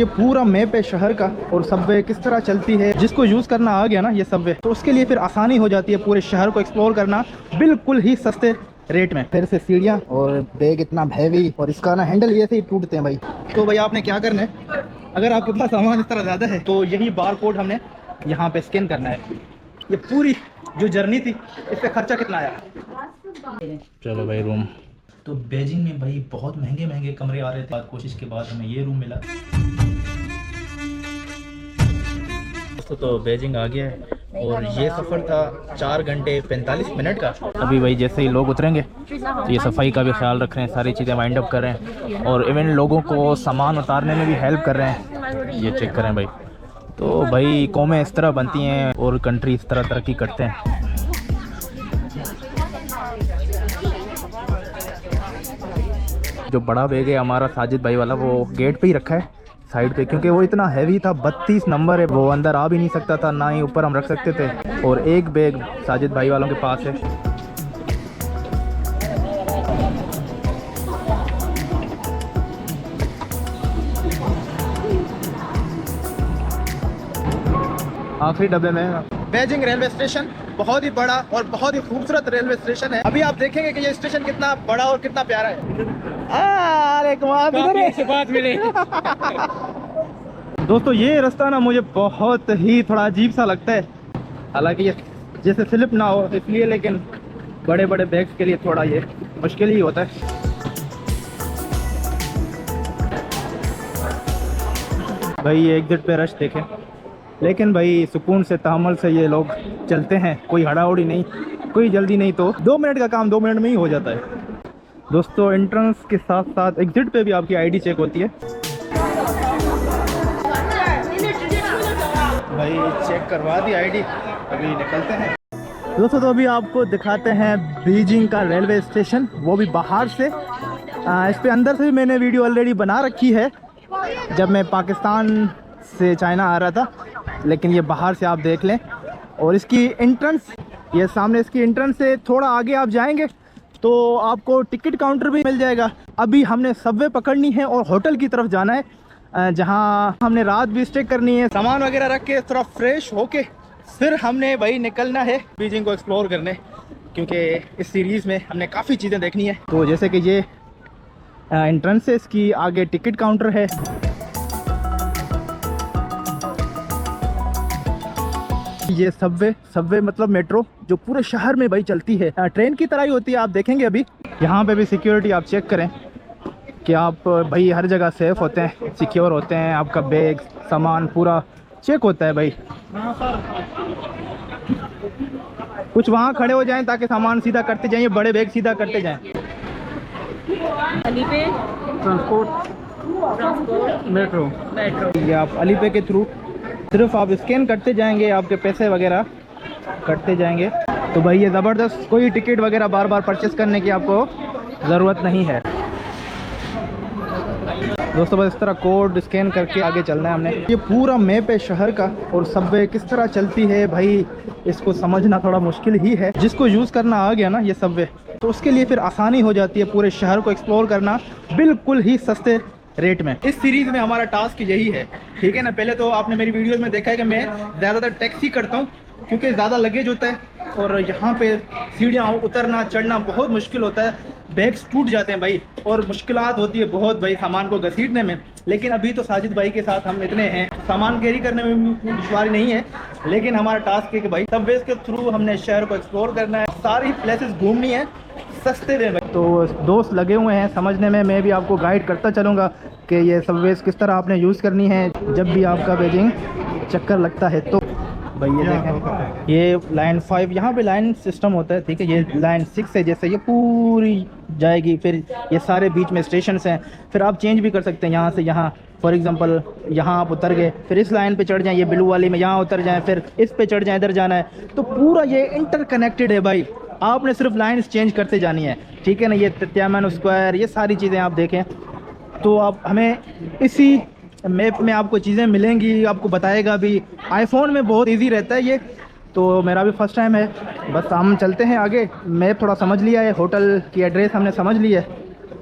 ये पूरा मैप है शहर का और सबवे किस तरह चलती है। जिसको यूज़ करना आ गया ना ये सबवे, तो उसके लिए फिर आसानी हो जाती है पूरे शहर को एक्सप्लोर करना बिल्कुल ही सस्ते रेट में। फिर से सीढ़ियाँ और बैग इतना हैवी, और इसका ना हैंडल ये से ही टूटते हैं भाई। तो भाई आपने क्या करना है, अगर आपके पास सामान इस तरह ज़्यादा है तो यही बार कोड हमने यहाँ पे स्कैन करना है। ये पूरी जो जर्नी थी इस पर खर्चा कितना आया। चलो भाई रूम तो बीजिंग में भाई बहुत महंगे महंगे कमरे आ रहे थे। कोशिश के बाद हमें ये रूम मिला। तो बीजिंग आ गया है और ये सफ़र था 4 घंटे 45 मिनट का। अभी भाई जैसे ही लोग उतरेंगे तो ये सफाई का भी ख्याल रख रहे हैं, सारी चीज़ें वाइंड अप कर रहे हैं और इवन लोगों को सामान उतारने में भी हेल्प कर रहे हैं। ये चेक करें भाई। तो भाई कौमें इस तरह बनती हैं और कंट्री इस तरह तरक्की करते हैं। जो बड़ा बैग है हमारा साजिद भाई वाला, वो गेट पे ही रखा है साइड पे, क्योंकि वो इतना हैवी था। 32 नंबर है, वो अंदर आ भी नहीं सकता था, ना ही ऊपर हम रख सकते थे। और एक बैग साजिद भाई वालों के पास है। आखिरी डब्बे में बीजिंग रेलवे स्टेशन बहुत ही बड़ा और बहुत ही खूबसूरत रेलवे स्टेशन है। अभी आप देखेंगे कि ये स्टेशन कितना बड़ा और कितना प्यारा है। अरे बात मिली। दोस्तों ये रास्ता ना मुझे बहुत ही थोड़ा अजीब सा लगता है, हालांकि ये जैसे स्लिप ना हो इसलिए, लेकिन बड़े बड़े बैग्स के लिए थोड़ा ये मुश्किल ही होता है। भाई ये एग्जिट पे रश देखें, लेकिन भाई सुकून से तहम्मुल से ये लोग चलते हैं, कोई हड़ाउड़ी नहीं, कोई जल्दी नहीं। तो 2 मिनट का काम 2 मिनट में ही हो जाता है। दोस्तों एंट्रेंस के साथ साथ एग्जिट पे भी आपकी आईडी चेक होती है। भाई चेक करवा दी आईडी, अभी निकलते हैं। दोस्तों तो अभी आपको दिखाते हैं बीजिंग का रेलवे स्टेशन, वो भी बाहर से। इस पे अंदर से भी मैंने वीडियो ऑलरेडी बना रखी है जब मैं पाकिस्तान से चाइना आ रहा था, लेकिन ये बाहर से आप देख लें। और इसकी एंट्रेंस ये सामने, इसकी एंट्रेंस से थोड़ा आगे आप जाएंगे तो आपको टिकट काउंटर भी मिल जाएगा। अभी हमने सबवे पकड़नी है और होटल की तरफ जाना है, जहां हमने रात भी स्टे करनी है। सामान वगैरह रख के थोड़ा फ्रेश होके फिर हमने भाई निकलना है बीजिंग को एक्सप्लोर करने, क्योंकि इस सीरीज़ में हमने काफ़ी चीज़ें देखनी है। तो जैसे कि ये एंट्रेंस है, इसकी आगे टिकट काउंटर है। ये सबवे मतलब मेट्रो जो पूरे शहर में भाई चलती है, ट्रेन की तरह ही होती है। आप देखेंगे अभी यहाँ पे भी सिक्योरिटी आप चेक करें कि आप भाई हर जगह सेफ होते हैं, सिक्योर होते हैं। आपका बैग सामान पूरा चेक होता है भाई। कुछ वहाँ खड़े हो जाएं ताकि सामान सीधा करते जाएं, बड़े बैग सीधा करते जाएं। अलीपे ट्रांसपोर्ट मेट्रो ये आप अलीपे के थ्रू सिर्फ आप स्कैन करते जाएंगे, आपके पैसे वगैरह कटते जाएंगे। तो भाई ये ज़बरदस्त, कोई टिकट वगैरह बार बार परचेस करने की आपको ज़रूरत नहीं है। दोस्तों बस इस तरह कोड स्कैन करके आगे चलना है हमने। ये पूरा मैप है शहर का और सबवे किस तरह चलती है भाई, इसको समझना थोड़ा मुश्किल ही है। जिसको यूज़ करना आ गया ना ये सबवे, तो उसके लिए फिर आसानी हो जाती है पूरे शहर को एक्सप्लोर करना बिल्कुल ही सस्ते रेट में। इस सीरीज़ में हमारा टास्क यही है, ठीक है ना। पहले तो आपने मेरी वीडियोस में देखा है कि मैं ज़्यादातर टैक्सी करता हूँ क्योंकि ज़्यादा लगेज होता है और यहाँ पे सीढ़ियाँ उतरना चढ़ना बहुत मुश्किल होता है, बैग्स टूट जाते हैं भाई और मुश्किलात होती है बहुत भाई सामान को घसीटने में। लेकिन अभी तो साजिद भाई के साथ हम इतने हैं, सामान कैरी करने में दुश्वारी नहीं है, लेकिन हमारा टास्क है कि भाई सबवेज के थ्रू हमने शहर को एक्सप्लोर करना है, सारी प्लेसेस घूमनी है सस्ते में भाई। तो दोस्त लगे हुए हैं समझने में, मैं भी आपको गाइड करता चलूँगा कि ये सबवेज किस तरह आपने यूज़ करनी है जब भी आपका बीजिंग चक्कर लगता है। तो भाई ये देखें, ये लाइन 5 यहाँ पे लाइन सिस्टम होता है, ठीक है। ये लाइन 6 है, जैसे ये पूरी जाएगी, फिर ये सारे बीच में स्टेशंस हैं, फिर आप चेंज भी कर सकते हैं यहाँ से यहाँ। फॉर एग्जांपल यहाँ आप उतर गए, फिर इस लाइन पे चढ़ जाएं, ये ब्लू वाली में यहाँ उतर जाएं, फिर इस पे चढ़ जाएं, इधर जाना है। तो पूरा ये इंटरकनेक्टेड है भाई, आपने सिर्फ लाइन्स चेंज करते जानी है, ठीक है ना। ये त्यामन स्क्वायर, ये सारी चीज़ें आप देखें तो आप हमें इसी मैप में आपको चीज़ें मिलेंगी, आपको बताएगा भी। आईफोन में बहुत इजी रहता है ये, तो मेरा भी फर्स्ट टाइम है। बस हम चलते हैं आगे, मैप थोड़ा समझ लिया है, होटल की एड्रेस हमने समझ ली है,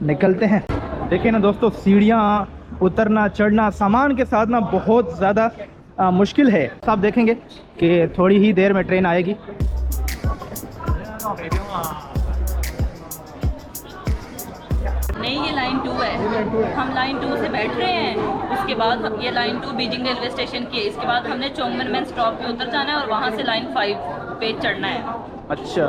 निकलते हैं। देखिए ना दोस्तों, सीढ़ियाँ उतरना चढ़ना सामान के साथ ना बहुत ज़्यादा मुश्किल है। आप देखेंगे कि थोड़ी ही देर में ट्रेन आएगी। नहीं, ये लाइन 2 है। हम लाइन 2 से बैठ रहे हैं, उसके बाद ये लाइन 2 बीजिंग रेलवे स्टेशन की है। इसके बाद हमने चोंगमेन स्टॉप पे उतर जाना है और वहाँ से लाइन 5 पे चढ़ना है। अच्छा,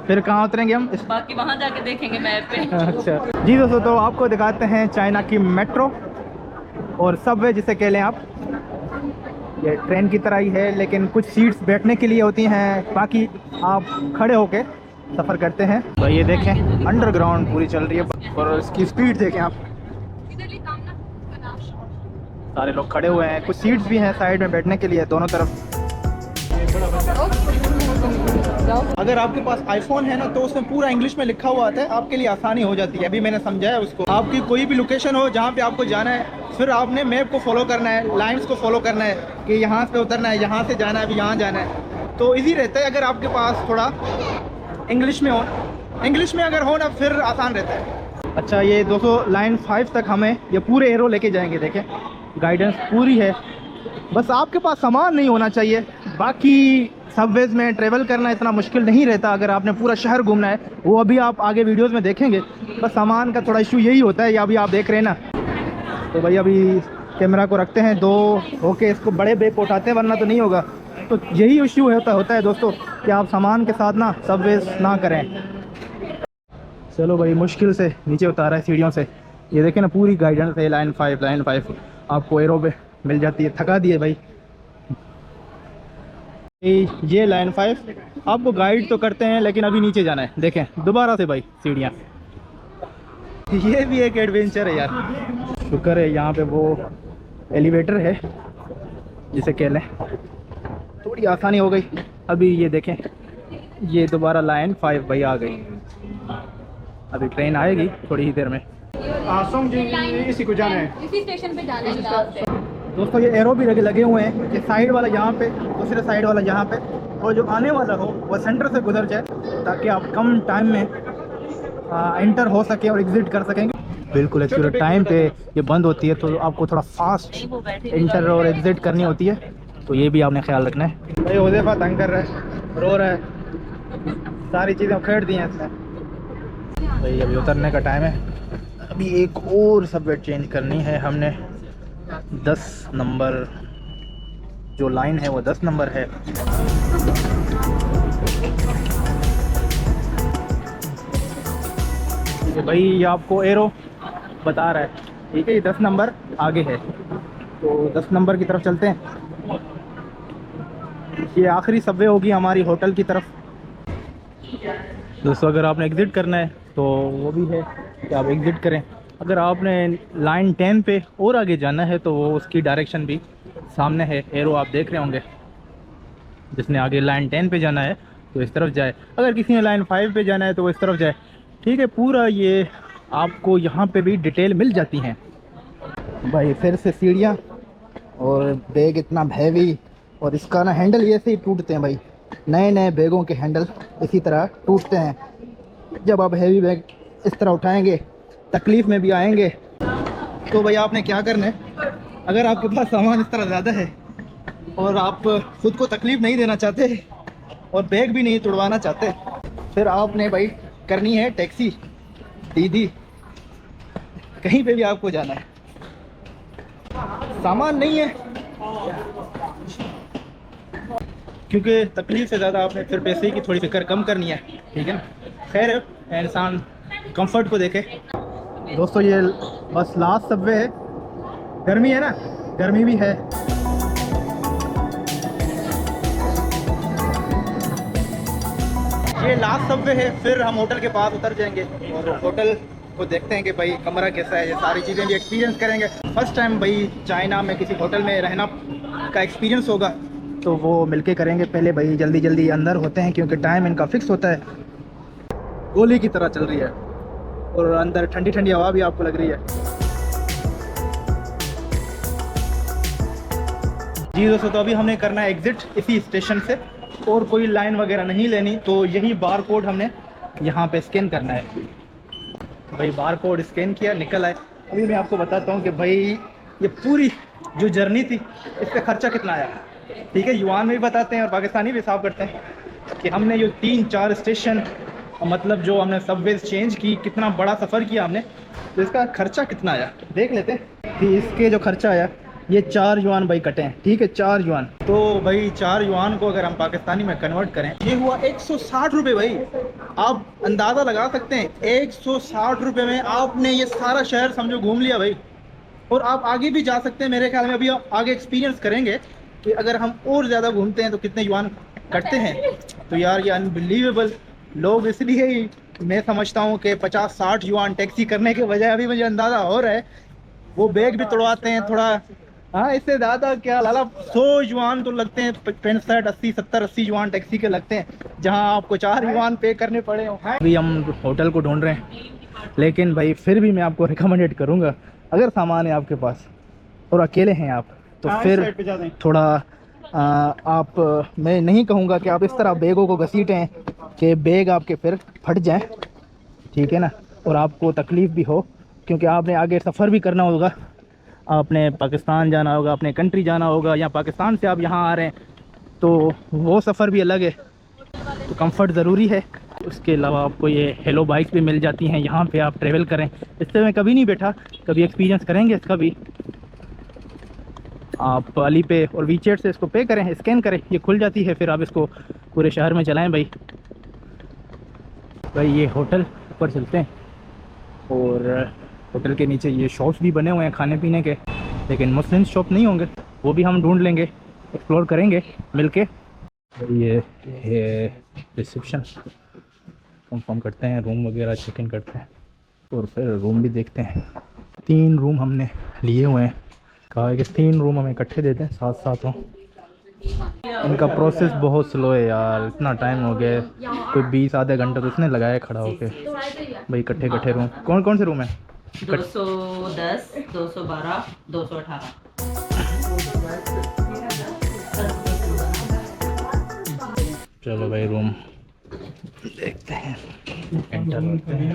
फिर कहाँ उतरेंगे हम? बाकी वहाँ जाके देखेंगे मैप पे। अच्छा जी दोस्तों, तो आपको दिखाते हैं चाइना की मेट्रो और सबवे जिसे कह लें आप। ये ट्रेन की तरह ही है, लेकिन कुछ सीट्स बैठने के लिए होती हैं, बाकी आप खड़े होके सफ़र करते हैं। तो ये देखें अंडरग्राउंड पूरी चल रही है और इसकी स्पीड देखें आप। सारे लोग खड़े हुए हैं, कुछ सीट्स भी हैं साइड में बैठने के लिए दोनों तरफ। अगर आपके पास आईफोन है ना तो उसमें पूरा इंग्लिश में लिखा हुआ आता है, आपके लिए आसानी हो जाती है। अभी मैंने समझाया उसको। आपकी कोई भी लोकेशन हो जहाँ पे आपको जाना है, फिर आपने मैप को फॉलो करना है, लाइंस को फॉलो करना है कि यहाँ से उतरना है, यहाँ से जाना है, अभी यहाँ जाना है। तो इजी रहता है अगर आपके पास थोड़ा इंग्लिश में हो। इंग्लिश में अगर हो ना फिर आसान रहता है। अच्छा, ये 200 लाइन 5 तक हमें ये पूरे एरो लेके जाएंगे। देखें गाइडेंस पूरी है, बस आपके पास सामान नहीं होना चाहिए। बाकी सबवेज में ट्रेवल करना इतना मुश्किल नहीं रहता अगर आपने पूरा शहर घूमना है, वो अभी आप आगे वीडियोस में देखेंगे। बस सामान का थोड़ा इशू यही होता है, या अभी आप देख रहे हैं ना। तो भाई अभी कैमरा को रखते हैं दो होके, इसको बड़े बैग को उठाते हैं वरना तो नहीं होगा। तो यही इशू होता है दोस्तों कि आप सामान के साथ ना सबवेज ना करें। चलो भाई, मुश्किल से नीचे उतारा है सीढ़ियों से। ये देखें ना पूरी गाइडेंस है, लाइन 5 आपको एरो पे मिल जाती है। थका दिए भाई। ये लाइन 5 आपको गाइड तो करते हैं, लेकिन अभी नीचे जाना है। देखें दोबारा से भाई सीढ़ियाँ। ये भी एक एडवेंचर है यार। शुक्र है यहाँ पे वो एलिवेटर है जिसे कह लें, थोड़ी आसानी हो गई। अभी ये देखें, ये दोबारा लाइन 5 भाई आ गई। अभी ट्रेन आएगी थोड़ी ही देर में। इसी को जाना है, इसी स्टेशन पे जाना है दोस्तों। ये एरो भी लगे हुए हैं कि साइड वाला यहाँ पे, दूसरे साइड वाला यहाँ पे, और जो आने वाला हो वो सेंटर से गुजर जाए, ताकि आप कम टाइम में एंटर हो सके और एग्जिट कर सकेंगे। बिल्कुल एक्यूरेट टाइम पे ये बंद होती है, तो आपको थोड़ा फास्ट एंटर और एग्जिट करनी होती है, तो ये भी आपने ख्याल रखना है। भाई हुज़ैफा तंग कर रहा है, रो रहा है, सारी चीज़ें उखेड़ दी हैं इसने। भाई अभी उतरने का टाइम है। अभी एक और सबवे चेंज करनी है हमने। 10 नंबर जो लाइन है वो 10 नंबर है। तो भाई ये आपको एरो बता रहा है, ठीक है, ये 10 नंबर आगे है, तो 10 नंबर की तरफ चलते हैं। ये आखिरी सबवे होगी हमारी होटल की तरफ। दोस्तों अगर आपने एग्ज़िट करना है तो वो भी है कि आप एग्ज़िट करें। अगर आपने लाइन 10 पे और आगे जाना है तो वो उसकी डायरेक्शन भी सामने है, एरो आप देख रहे होंगे। जिसने आगे लाइन 10 पे जाना है तो इस तरफ जाए, अगर किसी ने लाइन 5 पे जाना है तो वो इस तरफ जाए, ठीक है। पूरा ये आपको यहाँ पे भी डिटेल मिल जाती हैं। भाई फिर से सीढ़ियाँ और बैग इतना हैवी, और इसका ना हैंडल ऐसे ही टूटते हैं भाई। नए नए बैगों के हैंडल इसी तरह टूटते हैं। जब आप हैवी बैग इस तरह उठाएंगे तकलीफ़ में भी आएंगे। तो भाई आपने क्या करना है, अगर आपके पास सामान इस तरह ज़्यादा है और आप ख़ुद को तकलीफ़ नहीं देना चाहते और बैग भी नहीं तुड़वाना चाहते, फिर आपने भाई करनी है टैक्सी। दीदी कहीं पे भी आपको जाना है, सामान नहीं है, क्योंकि तकलीफ़ से ज़्यादा आपने फिर पैसे की थोड़ी फिक्र कम करनी है, ठीक है ना। खैर इंसान कंफर्ट को देखे। दोस्तों ये बस लास्ट सबवे है। गर्मी है ना, गर्मी भी है। ये लास्ट सबवे है, फिर हम होटल के पास उतर जाएंगे और होटल को देखते हैं कि भाई कमरा कैसा है, ये सारी चीज़ें भी एक्सपीरियंस करेंगे। फर्स्ट टाइम भाई चाइना में किसी होटल में रहना का एक्सपीरियंस होगा, तो वो मिलके करेंगे। पहले भाई जल्दी जल्दी अंदर होते हैं क्योंकि टाइम इनका फिक्स होता है। गोली की तरह चल रही है और अंदर ठंडी ठंडी हवा भी आपको लग रही है। जी दोस्तों, तो अभी हमने करना है एग्ज़िट इसी स्टेशन से, और कोई लाइन वगैरह नहीं लेनी। तो यही बार कोड हमने यहाँ पे स्कैन करना है। भाई बार कोड स्कैन किया, निकल आए। अभी मैं आपको बताता हूँ कि भाई ये पूरी जो जर्नी थी इस पर खर्चा कितना आया, ठीक है। युआन में भी बताते हैं और पाकिस्तानी भी हिसाब करते हैं कि हमने जो 3-4 स्टेशन मतलब जो हमने सबवेज चेंज की, कितना बड़ा सफ़र किया हमने, तो इसका खर्चा कितना आया देख लेते हैं कि इसके जो खर्चा आया ये 4 युआन भाई कटे हैं, ठीक है 4 युआन। तो भाई 4 युआन को अगर हम पाकिस्तानी में कन्वर्ट करें ये हुआ 160 रुपये भाई। आप अंदाज़ा लगा सकते हैं 160 रुपये में आपने ये सारा शहर समझो घूम लिया भाई। और आप आगे भी जा सकते हैं, मेरे ख्याल में अभी आप आगे एक्सपीरियंस करेंगे कि अगर हम और ज़्यादा घूमते हैं तो कितने युआन कटते हैं। तो यार ये अनबिलीवेबल लोग इसलिए ही मैं समझता हूँ कि 50-60 युआन टैक्सी करने के बजाय अभी मुझे अंदाज़ा हो रहा है वो बैग भी तोड़वाते हैं थोड़ा। हाँ इससे ज़्यादा क्या लाला 100 युआन तो लगते हैं, 65, 80, 70, 80 युआन टैक्सी के लगते हैं, जहाँ आपको 4 युआन पे करने पड़े हों। अभी हम होटल को ढूंढ रहे हैं, लेकिन भाई फिर भी मैं आपको रिकमेंडेड करूँगा अगर सामान है आपके पास और अकेले हैं आप तो फिर थोड़ा आप मैं नहीं कहूँगा कि आप इस तरह बैगों को घसीटें कि बैग आपके फिर फट जाएं, ठीक है ना, और आपको तकलीफ़ भी हो, क्योंकि आपने आगे सफ़र भी करना होगा, आपने पाकिस्तान जाना होगा, अपने कंट्री जाना होगा, या पाकिस्तान से आप यहाँ आ रहे हैं तो वो सफ़र भी अलग है। तो कंफर्ट ज़रूरी है। उसके अलावा आपको ये हेलो बाइक्स भी मिल जाती हैं, यहाँ पे आप ट्रेवल करें। इससे मैं कभी नहीं बैठा, कभी एक्सपीरियंस करेंगे इसका भी। आप अली पे और वीचेट से इसको पे करें, स्कैन करें, ये खुल जाती है, फिर आप इसको पूरे शहर में चलाएं भाई। ये होटल ऊपर चलते हैं और होटल के नीचे ये शॉप्स भी बने हुए हैं खाने पीने के, लेकिन मुस्लिम शॉप नहीं होंगे, वो भी हम ढूंढ लेंगे, एक्सप्लोर करेंगे मिलके। ये रिसेप्शन कंफर्म करते हैं, रूम वगैरह चेक इन करते हैं और फिर रूम भी देखते हैं। 3 रूम हमने लिए हुए हैं, कहा है कि 3 रूम हमें इकट्ठे देते हैं, साथ साथ हों। इनका प्रोसेस बहुत स्लो है यार, इतना टाइम हो गया, कोई 20 आधे घंटे तो इसने लगाया खड़ा होके। भाई इकट्ठे रूम कौन कौन से रूम है? 210, 212, 218। चलो भाई रूम देखते हैं, एंटर होते हैं।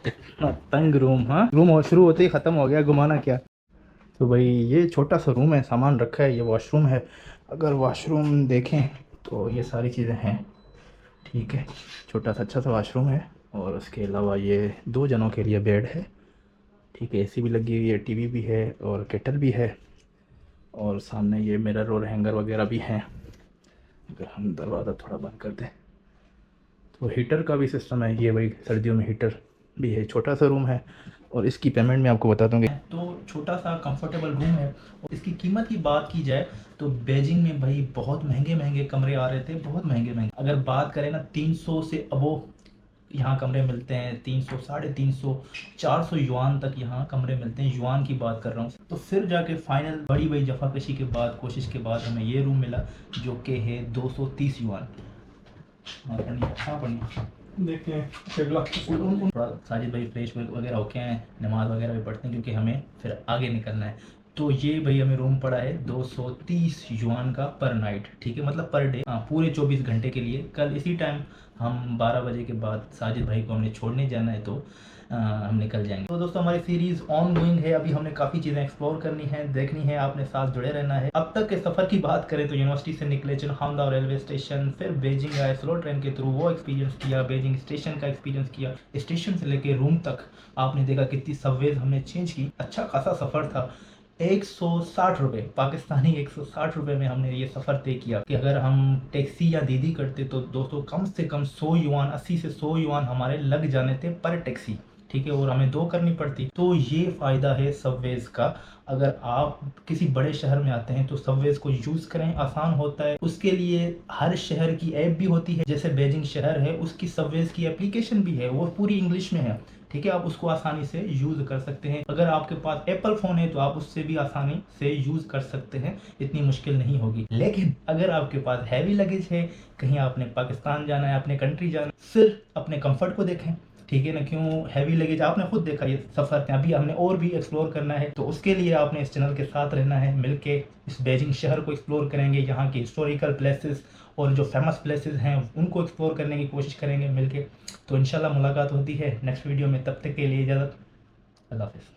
इतना तंग रूम, हाँ रूम शुरू होते ही ख़त्म हो गया, घुमाना क्या। तो भाई ये छोटा सा रूम है, सामान रखा है, ये वॉशरूम है। अगर वॉशरूम देखें तो ये सारी चीज़ें हैं, ठीक है, छोटा सा अच्छा सा वॉशरूम है। और उसके अलावा ये 2 जनों के लिए बेड है, ठीक है, एसी भी लगी हुई है, टीवी भी है और केटल भी है, और सामने ये मिरर और हैंगर वगैरह भी हैं। अगर हम दरवाज़ा थोड़ा बंद कर दें तो हीटर का भी सिस्टम है, ये भाई सर्दियों में हीटर भी है। छोटा सा रूम है और इसकी पेमेंट मैं आपको बता दूँगी। तो छोटा सा कंफर्टेबल रूम है। इसकी कीमत की बात की जाए तो बीजिंग में भाई बहुत महंगे कमरे आ रहे थे, बहुत महंगे। अगर बात करें ना 300 से अबो यहाँ कमरे मिलते हैं, 300, 350, 400 युआन तक यहाँ कमरे मिलते हैं, युआन की बात कर रहा हूँ। तो फिर जाके फाइनल बड़ी जफाकशी के बाद, कोशिश के बाद हमें ये रूम मिला जो कि है 230 युआन। देखें थोड़ा साजिद भाई फ्रेश वगैरह होके हैं, नमाज वगैरह भी पढ़ते हैं क्योंकि हमें फिर आगे निकलना है। तो ये भाई हमें रूम पड़ा है 230 युआन का पर नाइट, ठीक है, मतलब पर डे, पूरे 24 घंटे के लिए। कल इसी टाइम हम 12 बजे के बाद साजिद भाई को हमने छोड़ने जाना है, तो हम निकल जाएंगे। तो दोस्तों हमारी सीरीज़ ऑन गोइंग है, अभी हमने काफ़ी चीज़ें एक्सप्लोर करनी है, देखनी है, आपने साथ जुड़े रहना है। अब तक के सफ़र की बात करें तो यूनिवर्सिटी से निकले चनहामदा रेलवे स्टेशन, फिर बीजिंग आए स्लो ट्रेन के थ्रू, वो एक्सपीरियंस किया, बीजिंग स्टेशन का एक्सपीरियंस किया, स्टेशन से लेके रूम तक आपने देखा कितनी सबवेज हमने चेंज की। अच्छा खासा सफ़र था, 160 रुपये पाकिस्तानी, 160 रुपये में हमने ये सफ़र तय किया कि अगर हम टैक्सी या दीदी करते तो दोस्तों कम से कम 100 युआन, 80 से 100 युआन हमारे लग जाने थे पर टैक्सी, ठीक है, और हमें 2 करनी पड़ती। तो ये फ़ायदा है सबवेज का। अगर आप किसी बड़े शहर में आते हैं तो सबवेज को यूज़ करें, आसान होता है। उसके लिए हर शहर की ऐप भी होती है, जैसे बीजिंग शहर है उसकी सबवेज की एप्लीकेशन भी है, वो पूरी इंग्लिश में है, ठीक है, आप उसको आसानी से यूज़ कर सकते हैं। अगर आपके पास एप्पल फ़ोन है तो आप उससे भी आसानी से यूज़ कर सकते हैं, इतनी मुश्किल नहीं होगी। लेकिन अगर आपके पास हैवी लगेज है, कहीं आपने पाकिस्तान जाना है, अपने कंट्री जाना है, सिर्फ अपने कंफर्ट को देखें, ठीक है ना, क्यों हैवी लगेज, आपने खुद देखा ये सफ़र अभी हमने और भी एक्सप्लोर करना है। तो उसके लिए आपने इस चैनल के साथ रहना है, मिलके इस बीजिंग शहर को एक्सप्लोर करेंगे, यहाँ के हिस्टोरिकल प्लेसेस और जो फेमस प्लेसेस हैं उनको एक्सप्लोर करने की कोशिश करेंगे मिलके। तो इंशाल्लाह मुलाकात होती है नेक्स्ट वीडियो में, तब तक के लिए इजाज़त, अल्लाह हाफ़िज़।